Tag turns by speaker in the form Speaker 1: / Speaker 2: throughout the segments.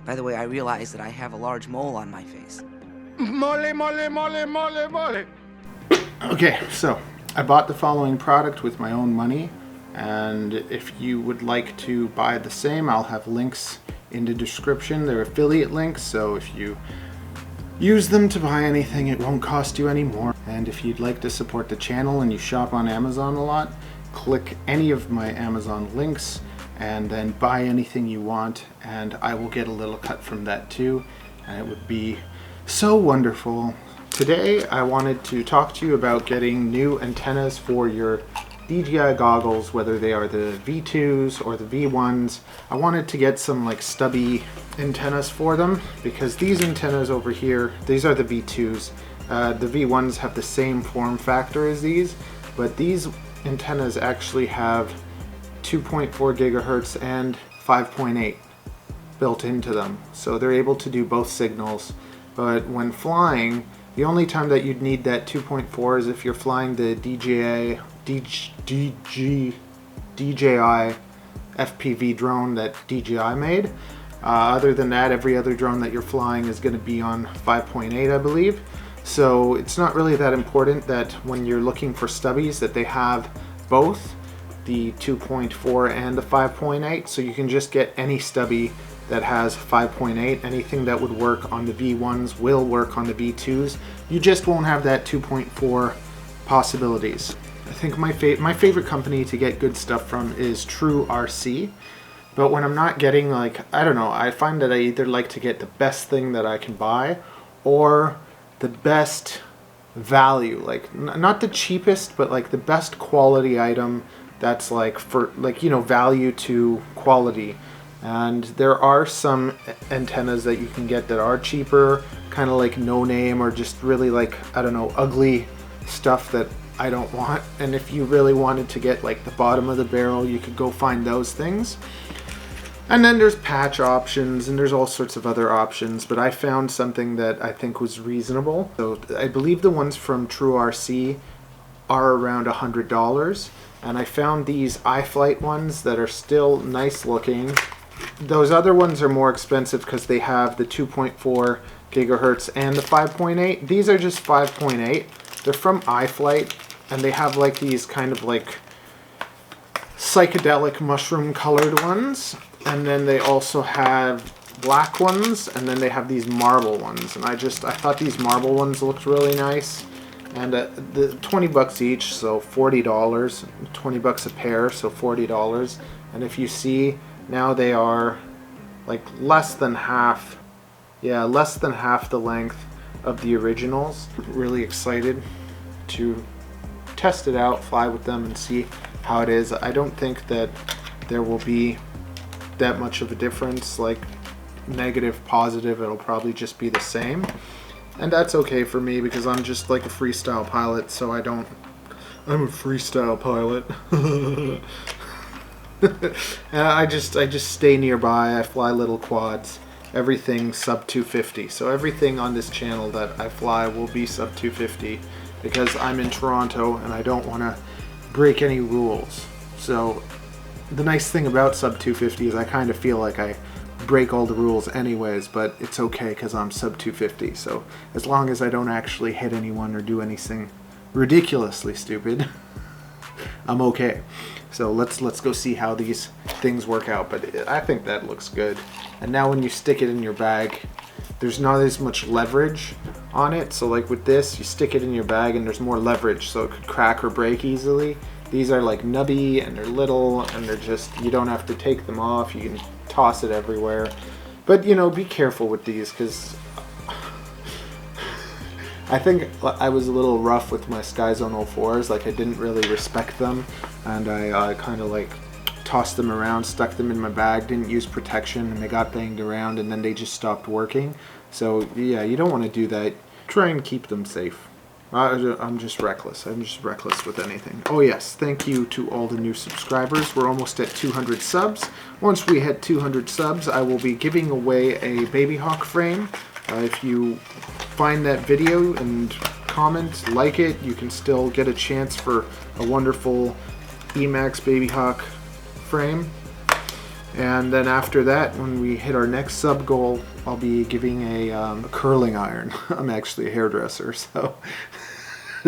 Speaker 1: By the way, I realize that I have a large mole on my face.
Speaker 2: Mole, mole, mole, mole, mole.
Speaker 3: Okay, so I bought the following product with my own money, and if you would like to buy the same, I'll have links in the description. They're affiliate links, so if you use them to buy anything, it won't cost you any more. And if you'd like to support the channel and you shop on Amazon a lot, click any of my Amazon links and then buy anything you want, and I will get a little cut from that too, and it would be so wonderful. Today I wanted to talk to you about getting new antennas for your DJI goggles, whether they are the V2s or the V1s. I wanted to get some like stubby antennas for them because these antennas over here, these are the V2s. The V1s have the same form factor as these, but these antennas actually have 2.4 gigahertz and 5.8 built into them. So they're able to do both signals, but when flying, the only time that you'd need that 2.4 is if you're flying the DJI FPV drone that DJI made. Other than that, every other drone that you're flying is going to be on 5.8, I believe. So it's not really that important that when you're looking for stubbies that they have both the 2.4 and the 5.8, so you can just get any stubby that has 5.8. Anything that would work on the V1s will work on the V2s. You just won't have that 2.4 possibilities. I think my favorite company to get good stuff from is TrueRC, but when I'm not getting, like, I don't know, I find that I either like to get the best thing that I can buy or the best value, like not the cheapest, but like the best quality item that's like for, like, you know, value to quality. And there are some antennas that you can get that are cheaper, kind of like no name, or just really like, I don't know, ugly stuff that I don't want. And if you really wanted to get like the bottom of the barrel, you could go find those things. And then there's patch options and there's all sorts of other options, but I found something that I think was reasonable. So I believe the ones from TrueRC are around $100, and I found these iFlight ones that are still nice looking. Those other ones are more expensive because they have the 2.4 gigahertz and the 5.8. These are just 5.8. They're from iFlight, and they have like these kind of like psychedelic mushroom colored ones, and then they also have black ones, and then they have these marble ones, and I thought these marble ones looked really nice. And the 20 bucks each, so $40, 20 bucks a pair, so $40. And if you see, now they are like less than half the length of the originals. Really excited to test it out, fly with them, and see how it is. I don't think that there will be that much of a difference, like negative, positive. It'll probably just be the same, and that's okay for me because I'm just like a freestyle pilot, so I'm a freestyle pilot. And I just stay nearby. I fly little quads, everything sub 250. So everything on this channel that I fly will be sub 250 because I'm in Toronto and I don't want to break any rules. So the nice thing about sub 250 is I kind of feel like I break all the rules anyways, but it's okay because I'm sub 250. So as long as I don't actually hit anyone or do anything ridiculously stupid, I'm okay. So let's go see how these things work out. But I think that looks good. And now when you stick it in your bag, there's not as much leverage on it. So like with this, you stick it in your bag and there's more leverage, so it could crack or break easily. These are like nubby and they're little and they're just, you don't have to take them off. You can toss it everywhere. But you know, be careful with these because I think I was a little rough with my SKYZONE 04s. Like I didn't really respect them, and I kind of like tossed them around, stuck them in my bag, didn't use protection, and they got banged around and then they just stopped working. So yeah, you don't want to do that. Try and keep them safe. I'm just reckless. I'm just reckless with anything. Oh yes, thank you to all the new subscribers. We're almost at 200 subs. Once we hit 200 subs, I will be giving away a Baby Hawk frame. If you find that video and comment, like it, you can still get a chance for a wonderful Emax Baby Hawk frame. And then after that, when we hit our next sub goal, I'll be giving a curling iron. I'm actually a hairdresser, so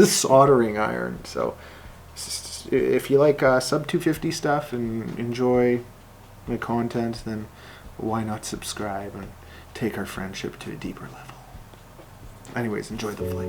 Speaker 3: soldering iron. So if you like sub 250 stuff and enjoy the content, then why not subscribe and take our friendship to a deeper level. Anyways, enjoy the flight.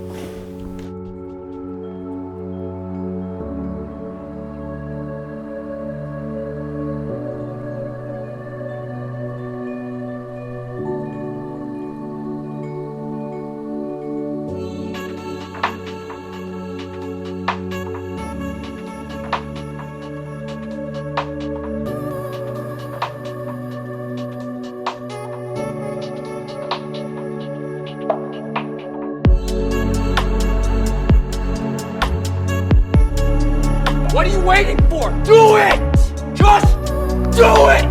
Speaker 4: What are you waiting for? Do it! Just do it!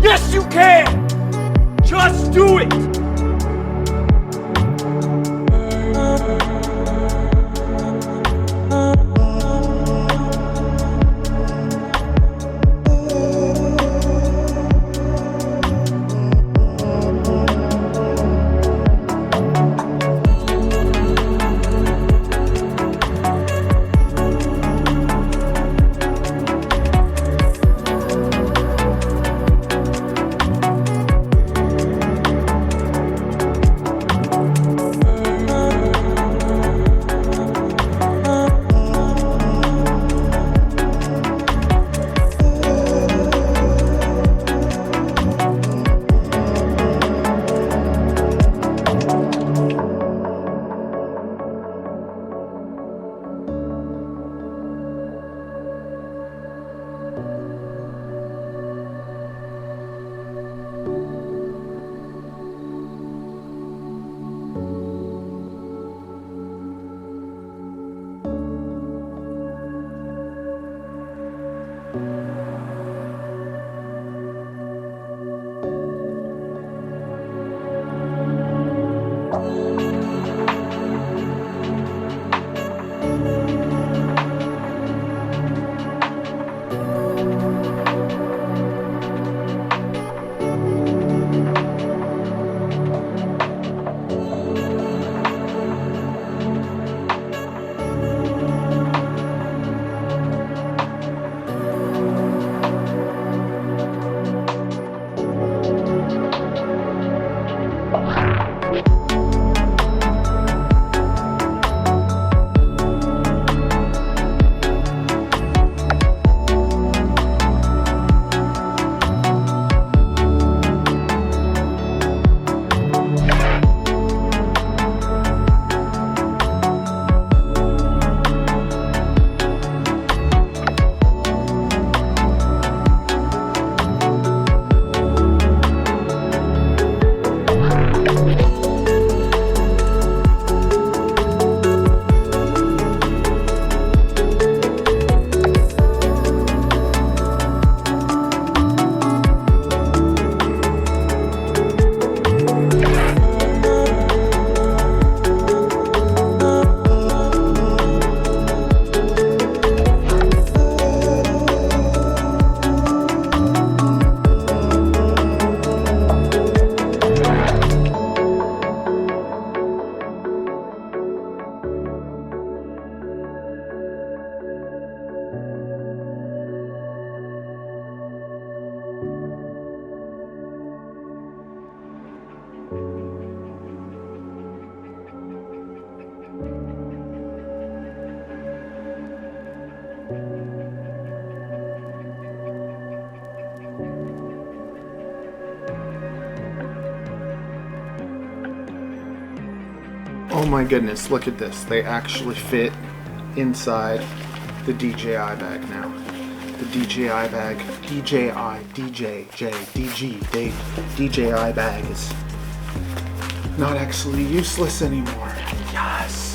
Speaker 4: Yes, you can! Just do it!
Speaker 3: Oh my goodness, look at this. They actually fit inside the DJI bag now. The DJI bag, DJI bag is not actually useless anymore. Yes!